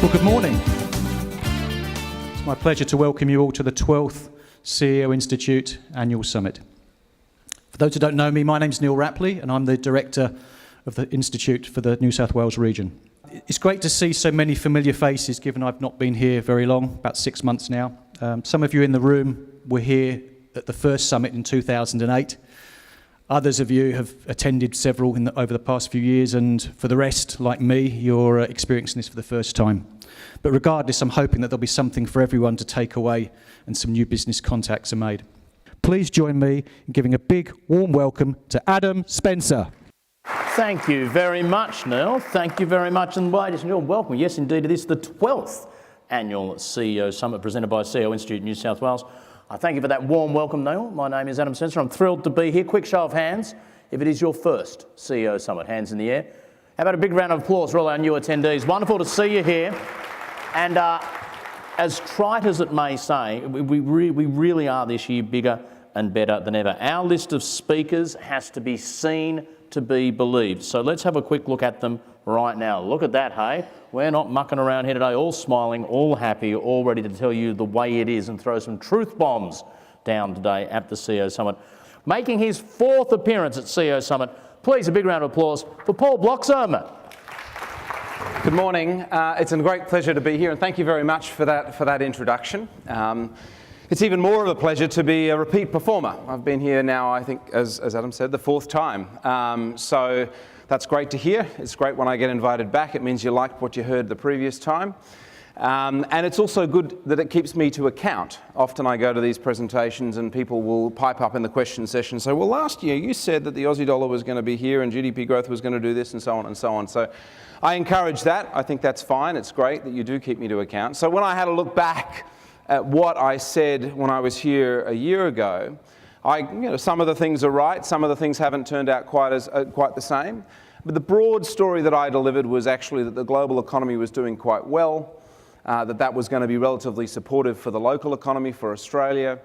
Well, good morning. It's my pleasure to welcome you all to the 12th CEO Institute Annual Summit. For those who don't know me, my name's Neil Rapley, and I'm the Director of the Institute for the New South Wales region. It's great to see so many familiar faces, given I've not been here very long, about 6 months now. Some of you in the room were here at the first summit in 2008. Others of you have attended several over the past few years, and for the rest, like me, you're experiencing this for the first time. But regardless, I'm hoping that there'll be something for everyone to take away and some new business contacts are made. Please join me in giving a big, warm welcome to Adam Spencer. Thank you very much, Neil. Thank you very much. And ladies and gentlemen, welcome. Yes, indeed, it is the 12th Annual CEO Summit presented by CEO Institute New South Wales. I thank you for that warm welcome, Neil. My name is Adam Spencer. I'm thrilled to be here. Quick show of hands if it is your first CEO Summit. Hands in the air. How about a big round of applause for all our new attendees? Wonderful to see you here. And as trite as it may say, we really are this year bigger and better than ever. Our list of speakers has to be seen to be believed. So let's have a quick look at them right now. Look at that, hey? We're not mucking around here today, all smiling, all happy, all ready to tell you the way it is and throw some truth bombs down today at the CEO Summit. Making his 4th appearance at CEO Summit, please a big round of applause for Paul Bloxham. Good morning. It's a great pleasure to be here, and thank you very much for that introduction. It's even more of a pleasure to be a repeat performer. I've been here now, I think, as Adam said, the 4th time. So that's great to hear. It's great when I get invited back. It means you liked what you heard the previous time. And it's also good that it keeps me to account. Often I go to these presentations and people will pipe up in the question session and say, well, last year you said that the Aussie dollar was going to be here and GDP growth was going to do this and so on and so on. So I encourage that. I think that's fine. It's great that you do keep me to account. So when I had a look back at what I said when I was here a year ago, some of the things are right, some of the things haven't turned out quite the same. But the broad story that I delivered was actually that the global economy was doing quite well, that was going to be relatively supportive for the local economy, for Australia.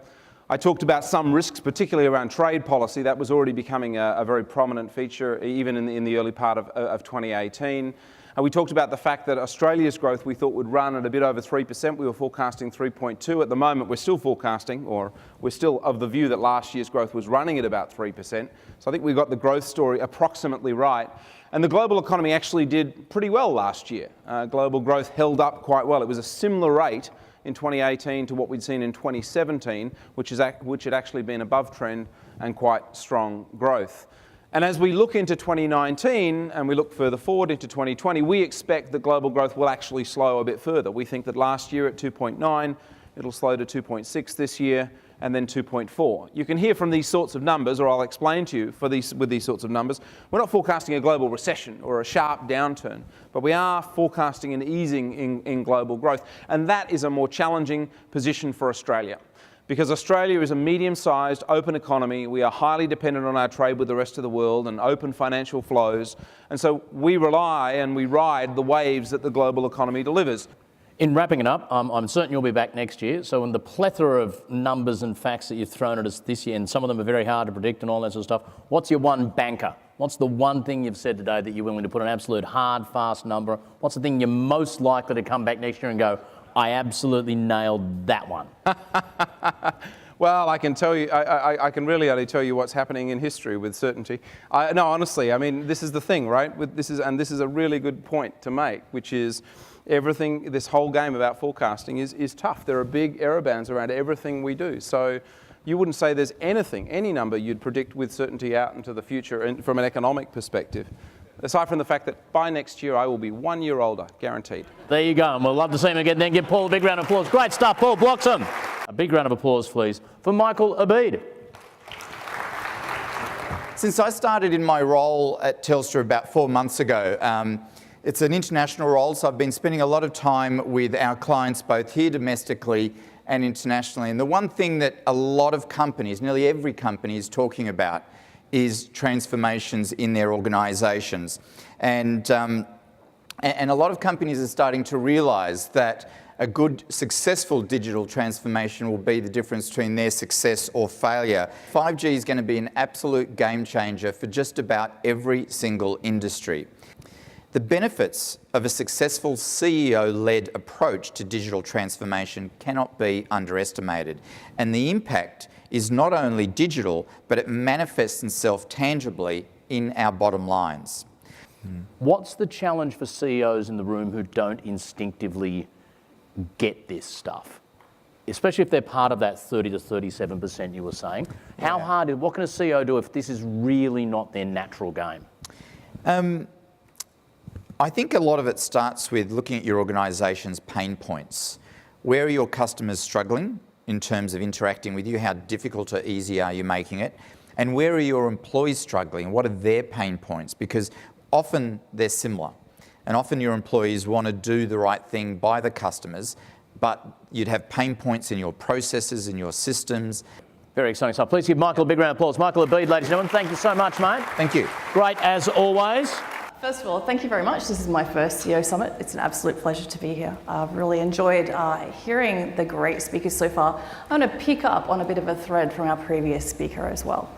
I talked about some risks, particularly around trade policy. That was already becoming a very prominent feature, even in the early part of 2018. We talked about the fact that Australia's growth we thought would run at a bit over 3%. We were forecasting 3.2. At the moment, we're still forecasting, or we're still of the view that last year's growth was running at about 3%. So I think we got the growth story approximately right. And the global economy actually did pretty well last year. Global growth held up quite well. It was a similar rate in 2018 to what we'd seen in 2017, which had actually been above trend and quite strong growth. And as we look into 2019 and we look further forward into 2020, we expect that global growth will actually slow a bit further. We think that last year at 2.9, it'll slow to 2.6 this year, and then 2.4. You can hear from these sorts of numbers, or I'll explain to you with these sorts of numbers, we're not forecasting a global recession or a sharp downturn, but we are forecasting an easing in global growth. And that is a more challenging position for Australia. Because Australia is a medium-sized, open economy. We are highly dependent on our trade with the rest of the world and open financial flows. And so we rely and we ride the waves that the global economy delivers. In wrapping it up, I'm certain you'll be back next year. So in the plethora of numbers and facts that you've thrown at us this year, and some of them are very hard to predict and all that sort of stuff, what's your one banker? What's the one thing you've said today that you're willing to put an absolute hard, fast number? What's the thing you're most likely to come back next year and go, I absolutely nailed that one? Well, I can tell you, I can really only tell you what's happening in history with certainty. No, honestly, I mean, this is the thing, right? This is a really good point to make, which is everything, this whole game about forecasting is tough. There are big error bands around everything we do. So you wouldn't say there's anything, any number you'd predict with certainty out into the future and from an economic perspective. Aside from the fact that by next year I will be 1 year older, guaranteed. There you go, and we'll love to see him again. Then give Paul a big round of applause. Great stuff, Paul Bloxham. A big round of applause, please, for Michael Abid. Since I started in my role at Telstra about 4 months ago, it's an international role, so I've been spending a lot of time with our clients both here domestically and internationally. And the one thing that a lot of companies, nearly every company, is talking about is transformations in their organisations. And a lot of companies are starting to realise that a good, successful digital transformation will be the difference between their success or failure. 5G is going to be an absolute game changer for just about every single industry. The benefits of a successful CEO-led approach to digital transformation cannot be underestimated. And the impact is not only digital, but it manifests itself tangibly in our bottom lines. What's the challenge for CEOs in the room who don't instinctively get this stuff? Especially if they're part of that 30 to 37% you were saying. How hard, what can a CEO do if this is really not their natural game? I think a lot of it starts with looking at your organisation's pain points. Where are your customers struggling in terms of interacting with you? How difficult or easy are you making it? And where are your employees struggling? What are their pain points? Because often they're similar. And often your employees want to do the right thing by the customers, but you'd have pain points in your processes, in your systems. Very exciting stuff. Please give Michael a big round of applause. Michael Abid, ladies and gentlemen, thank you so much, mate. Thank you. Great as always. First of all, thank you very much. This is my first CEO Summit. It's an absolute pleasure to be here. I've really enjoyed hearing the great speakers so far. I'm going to pick up on a bit of a thread from our previous speaker as well.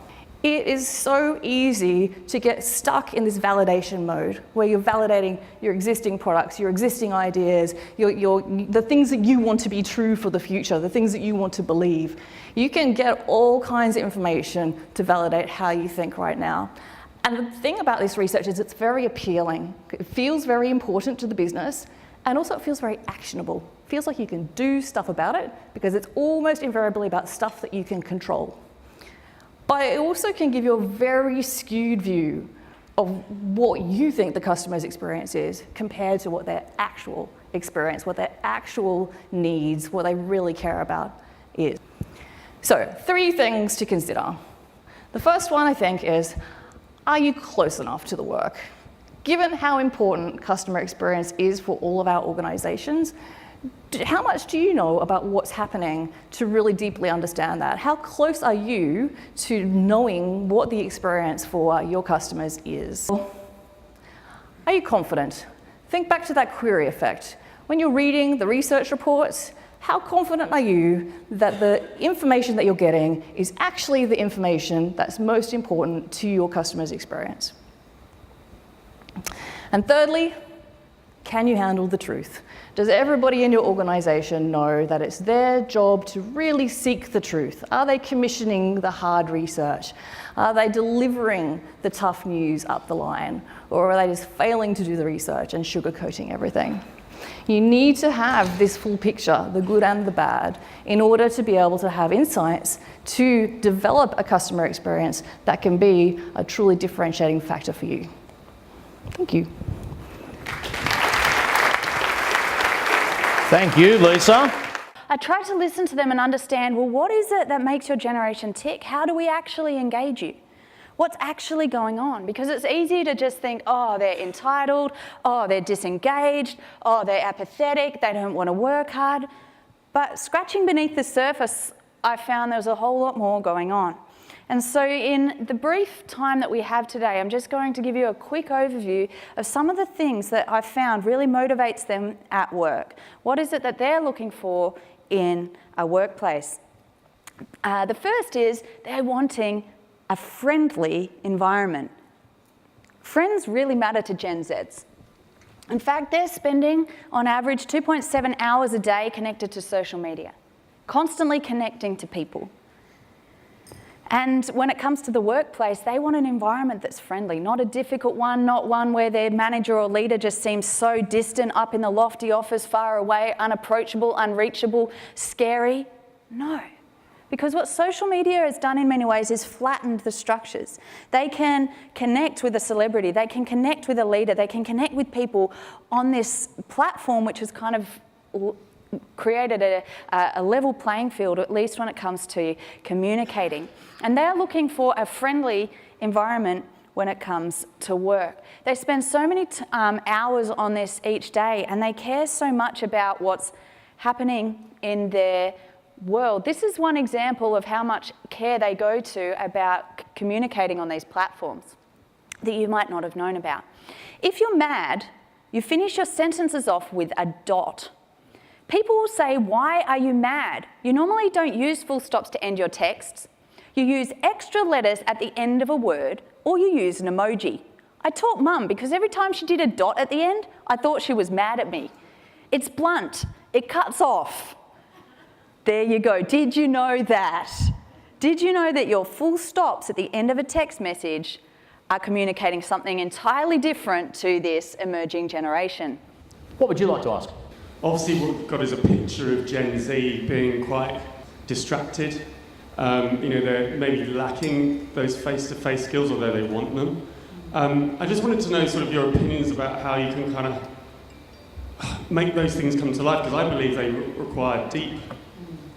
It is so easy to get stuck in this validation mode where you're validating your existing products, your existing ideas, the things that you want to be true for the future, the things that you want to believe. You can get all kinds of information to validate how you think right now. And the thing about this research is it's very appealing. It feels very important to the business, and also it feels very actionable. It feels like you can do stuff about it because it's almost invariably about stuff that you can control. But it also can give you a very skewed view of what you think the customer's experience is compared to what their actual experience, what their actual needs, what they really care about is. So 3 things to consider. The first one, I think, is, are you close enough to the work? Given how important customer experience is for all of our organizations, how much do you know about what's happening to really deeply understand that? How close are you to knowing what the experience for your customers is? Are you confident? Think back to that query effect. When you're reading the research reports, how confident are you that the information that you're getting is actually the information that's most important to your customer's experience? And thirdly, can you handle the truth? Does everybody in your organization know that it's their job to really seek the truth? Are they commissioning the hard research? Are they delivering the tough news up the line? Or are they just failing to do the research and sugarcoating everything? You need to have this full picture, the good and the bad, in order to be able to have insights to develop a customer experience that can be a truly differentiating factor for you. Thank you. Thank you, Lisa. I tried to listen to them and understand, well, what is it that makes your generation tick? How do we actually engage you? What's actually going on? Because it's easy to just think, oh, they're entitled, oh, they're disengaged, oh, they're apathetic, they don't want to work hard. But scratching beneath the surface, I found there was a whole lot more going on. And so in the brief time that we have today, I'm just going to give you a quick overview of some of the things that I've found really motivates them at work. What is it that they're looking for in a workplace? The first is they're wanting a friendly environment. Friends really matter to Gen Zs. In fact, they're spending on average 2.7 hours a day connected to social media, constantly connecting to people. And when it comes to the workplace, they want an environment that's friendly, not a difficult one, not one where their manager or leader just seems so distant, up in the lofty office, far away, unapproachable, unreachable, scary. No. Because what social media has done in many ways is flattened the structures. They can connect with a celebrity, they can connect with a leader, they can connect with people on this platform which has kind of created a level playing field, at least when it comes to communicating. And they're looking for a friendly environment when it comes to work. They spend so many hours on this each day, and they care so much about what's happening in their world. This is one example of how much care they go to about communicating on these platforms that you might not have known about. If you're mad, you finish your sentences off with a dot. People will say, why are you mad? You normally don't use full stops to end your texts. You use extra letters at the end of a word, or you use an emoji. I taught Mum because every time she did a dot at the end, I thought she was mad at me. It's blunt. It cuts off. There you go. Did you know that? Did you know that your full stops at the end of a text message are communicating something entirely different to this emerging generation? What would you like to ask? Obviously what we've got is a picture of Gen Z being quite distracted. They're maybe lacking those face-to-face skills, although they want them. I just wanted to know sort of your opinions about how you can kind of make those things come to life, because I believe they require deep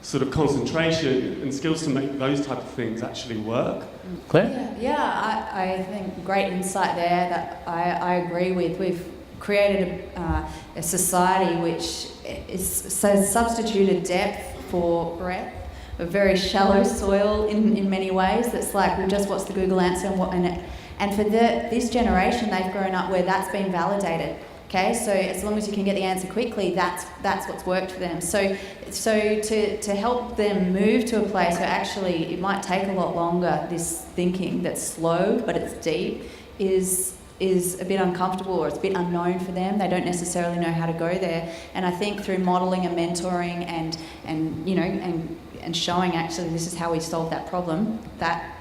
sort of concentration and skills to make those type of things actually work. Claire? Yeah, I think great insight there that I agree with. We've created a society which has substituted depth for breadth, a very shallow soil in many ways. That's like, well, just what's the Google answer and for this generation, they've grown up where that's been validated. Okay, so as long as you can get the answer quickly, that's what's worked for them. So to help them move to a place where actually it might take a lot longer, this thinking that's slow but it's deep is a bit uncomfortable, or it's a bit unknown for them. They don't necessarily know how to go there. And I think through modelling and mentoring and showing actually this is how we solve that problem, that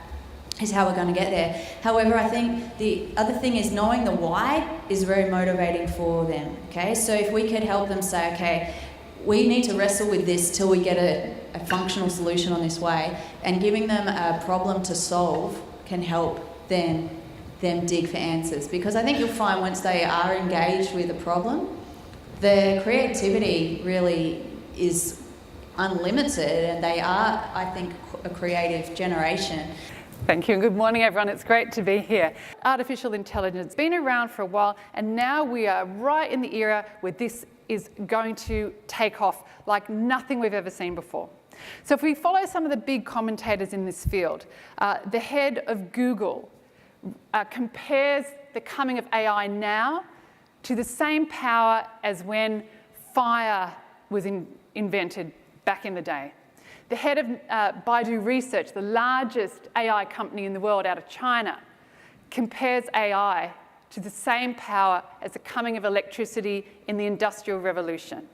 is how we're going to get there. However, I think the other thing is knowing the why is very motivating for them. Okay, so if we could help them say, okay, we need to wrestle with this till we get a functional solution on this way, and giving them a problem to solve can help them dig for answers. Because I think you'll find once they are engaged with a problem, their creativity really is unlimited, and they are, I think, a creative generation. Thank you and good morning everyone, it's great to be here. Artificial intelligence has been around for a while, and now we are right in the era where this is going to take off like nothing we've ever seen before. So if we follow some of the big commentators in this field, the head of Google compares the coming of AI now to the same power as when fire was invented back in the day. The head of Baidu Research, the largest AI company in the world out of China, compares AI to the same power as the coming of electricity in the Industrial Revolution.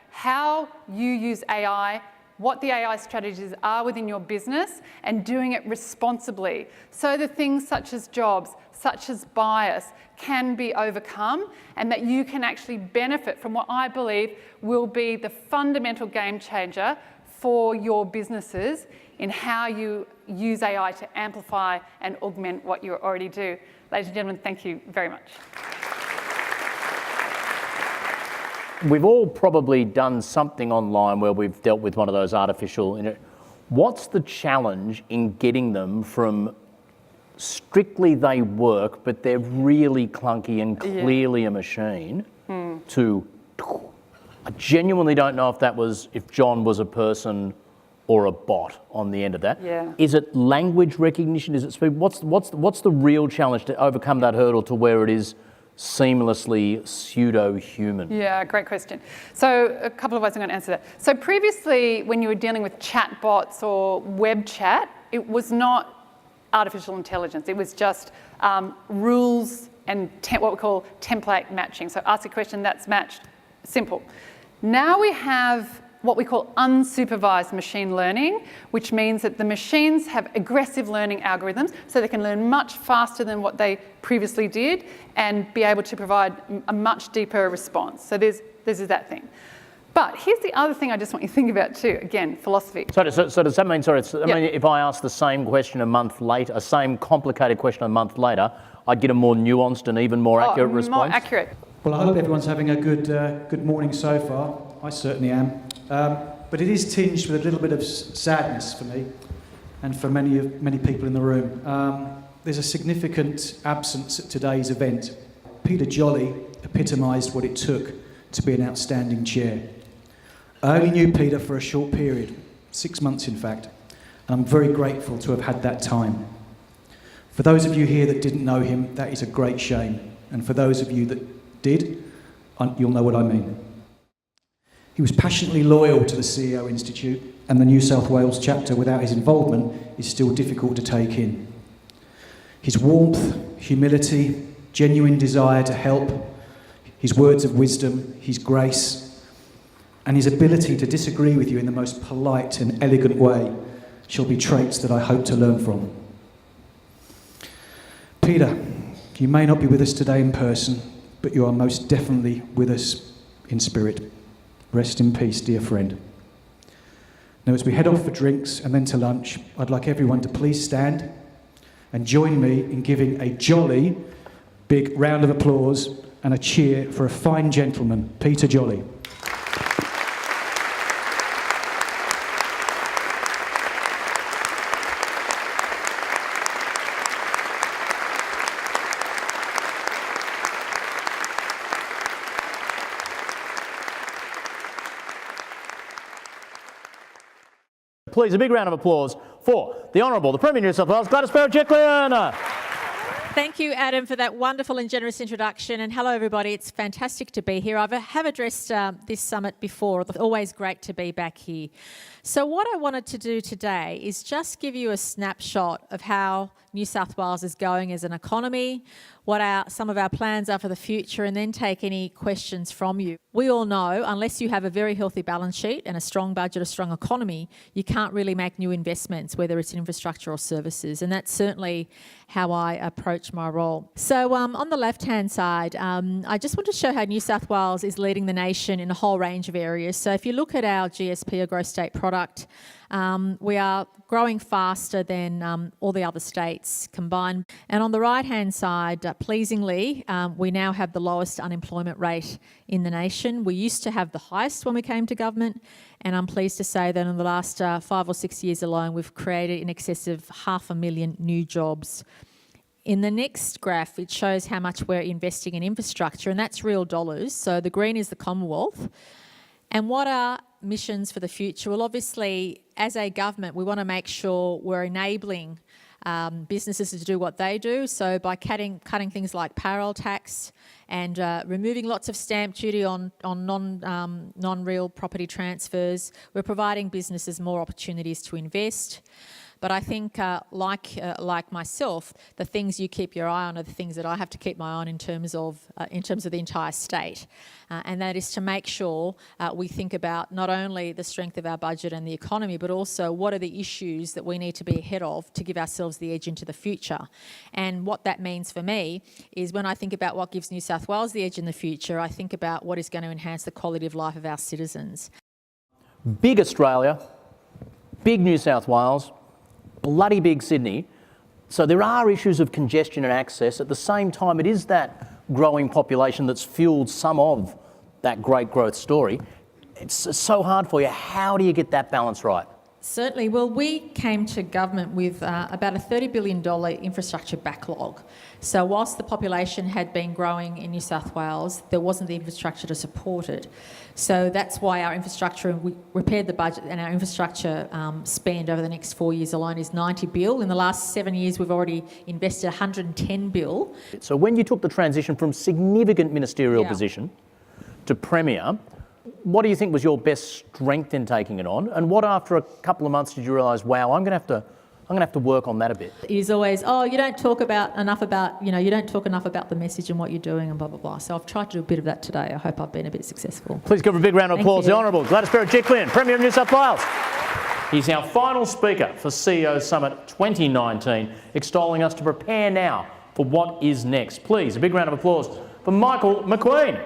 How you use AI, what the AI strategies are within your business, and doing it responsibly, so the things such as jobs, such as bias, can be overcome, and that you can actually benefit from what I believe will be the fundamental game changer for your businesses in how you use AI to amplify and augment what you already do. Ladies and gentlemen, thank you very much. We've all probably done something online where we've dealt with one of those artificial. What's the challenge in getting them from strictly they work, but they're really clunky and clearly a machine, to I genuinely don't know if John was a person or a bot on the end of that. Yeah. Is it language recognition? Is it speed? What's the real challenge to overcome that hurdle to where it is seamlessly pseudo-human? Yeah, great question. So a couple of ways I'm going to answer that. So previously, when you were dealing with chatbots or web chat, it was not artificial intelligence. It was just rules and what we call template matching. So ask a question, that's matched. Simple. Now we have what we call unsupervised machine learning, which means that the machines have aggressive learning algorithms, so they can learn much faster than what they previously did and be able to provide a much deeper response. So this is that thing. But here's the other thing I just want you to think about too, again, philosophy. So does that mean, if I ask the same question a month later, a same complicated question a month later, I'd get a more nuanced and even more accurate response? More accurate. Well, I hope everyone's having a good morning so far. I certainly am. But it is tinged with a little bit of sadness for me and for many people in the room. There's a significant absence at today's event. Peter Jolly epitomised what it took to be an outstanding chair. I only knew Peter for a short period, 6 months in fact, and I'm very grateful to have had that time. For those of you here that didn't know him, that is a great shame. And for those of you that did, you'll know what I mean. He was passionately loyal to the CEO Institute, and the New South Wales chapter without his involvement is still difficult to take in. His warmth, humility, genuine desire to help, his words of wisdom, his grace, and his ability to disagree with you in the most polite and elegant way shall be traits that I hope to learn from. Peter, you may not be with us today in person, but you are most definitely with us in spirit. Rest in peace, dear friend. Now, as we head off for drinks and then to lunch, I'd like everyone to please stand and join me in giving a jolly big round of applause and a cheer for a fine gentleman, Peter Jolly. Please, a big round of applause for the Honourable, the Premier of New South Wales, Gladys Papachatgis. Thank you, Adam, for that wonderful and generous introduction. And hello, everybody. It's fantastic to be here. I have addressed this summit before. It's always great to be back here. So what I wanted to do today is just give you a snapshot of how New South Wales is going as an economy, what some of our plans are for the future, and then take any questions from you. We all know, unless you have a very healthy balance sheet and a strong budget, a strong economy, you can't really make new investments, whether it's in infrastructure or services. And that's certainly how I approach my role. So on the left-hand side, I just want to show how New South Wales is leading the nation in a whole range of areas. So if you look at our GSP, or gross state product, we are growing faster than all the other states combined. And on the right-hand side, pleasingly, we now have the lowest unemployment rate in the nation. We used to have the highest when we came to government, and I'm pleased to say that in the last 5 or 6 years alone, we've created in excess of 500,000 new jobs. In the next graph, it shows how much we're investing in infrastructure, and that's real dollars. So the green is the Commonwealth. And what are missions for the future? Well, obviously, as a government, we want to make sure we're enabling businesses to do what they do. So by cutting things like payroll tax and removing lots of stamp duty on non-real property transfers, we're providing businesses more opportunities to invest. But I think, like myself, the things you keep your eye on are the things that I have to keep my eye on in terms of the entire state, and that is to make sure we think about not only the strength of our budget and the economy, but also what are the issues that we need to be ahead of to give ourselves the edge into the future. And what that means for me is when I think about what gives New South Wales the edge in the future, I think about what is going to enhance the quality of life of our citizens. Big Australia, big New South Wales, bloody big Sydney. So there are issues of congestion and access. At the same time, it is that growing population that's fueled some of that great growth story. It's so hard for you. How do you get that balance right? Certainly. Well, we came to government with about a $30 billion infrastructure backlog. So whilst the population had been growing in New South Wales, there wasn't the infrastructure to support it. So that's why our infrastructure, we repaired the budget, and our infrastructure spend over the next 4 years alone is $90 billion. In the last 7 years, we've already invested $110 billion. So when you took the transition from significant ministerial position to Premier, what do you think was your best strength in taking it on? And what, after a couple of months, did you realise, wow, I'm going to have to work on that a bit? It is always, you don't talk enough about the message and what you're doing and blah, blah, blah. So I've tried to do a bit of that today. I hope I've been a bit successful. Please give a big round of applause to the Honourable Gladys Papachatgis, Premier of New South Wales. He's our final speaker for CEO Summit 2019, extolling us to prepare now for what is next. Please, a big round of applause for Michael McQueen.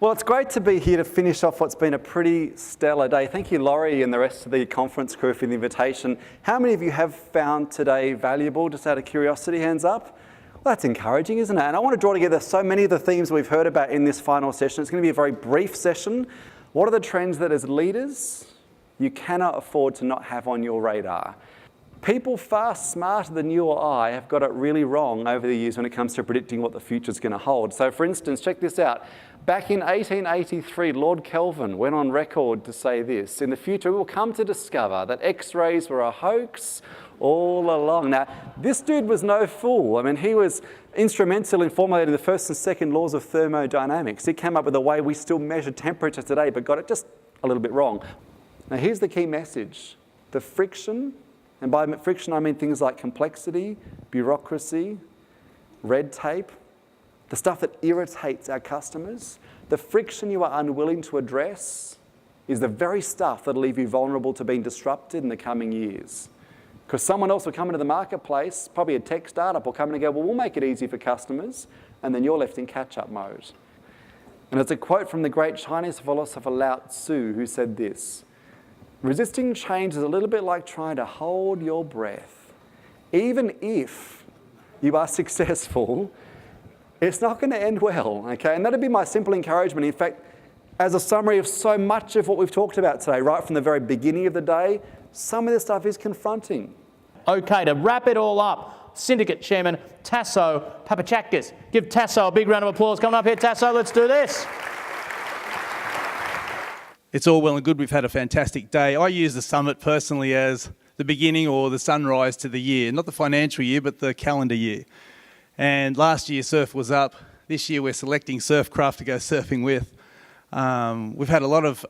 Well, it's great to be here to finish off what's been a pretty stellar day. Thank you, Laurie, and the rest of the conference crew for the invitation. How many of you have found today valuable, just out of curiosity? Hands up. Well, that's encouraging, isn't it? And I want to draw together so many of the themes we've heard about in this final session. It's going to be a very brief session. What are the trends that, as leaders, you cannot afford to not have on your radar? People far smarter than you or I have got it really wrong over the years when it comes to predicting what the future's going to hold. So, for instance, check this out. Back in 1883, Lord Kelvin went on record to say this: in the future, we will come to discover that X-rays were a hoax all along. Now, this dude was no fool. I mean, he was instrumental in formulating the first and second laws of thermodynamics. He came up with a way we still measure temperature today, but got it just a little bit wrong. Now, here's the key message. The friction, and by friction I mean things like complexity, bureaucracy, red tape, the stuff that irritates our customers, the friction you are unwilling to address is the very stuff that'll leave you vulnerable to being disrupted in the coming years. Because someone else will come into the marketplace, probably a tech startup, will come in and go, well, we'll make it easy for customers, and then you're left in catch-up mode. And it's a quote from the great Chinese philosopher Lao Tzu, who said this: resisting change is a little bit like trying to hold your breath. Even if you are successful, it's not going to end well, okay? And that'd be my simple encouragement. In fact, as a summary of so much of what we've talked about today, right from the very beginning of the day, some of this stuff is confronting. Okay, to wrap it all up, Syndicate Chairman Tasso Papachatgis. Give Tasso a big round of applause. Coming up here, Tasso, let's do this. It's all well and good. We've had a fantastic day. I use the summit personally as the beginning or the sunrise to the year, not the financial year, but the calendar year. And last year, surf was up. This year, we're selecting surfcraft to go surfing with. We've had a lot of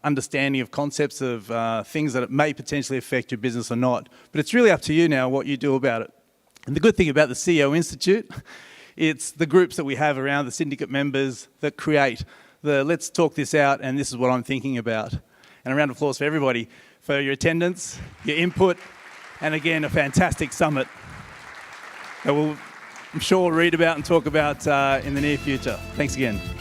understanding of concepts of things that may potentially affect your business or not. But it's really up to you now what you do about it. And the good thing about the CEO Institute, it's the groups that we have around the syndicate members that create the let's talk this out and this is what I'm thinking about. And a round of applause for everybody for your attendance, your input, and again, a fantastic summit that I'm sure we'll read about and talk about in the near future. Thanks again.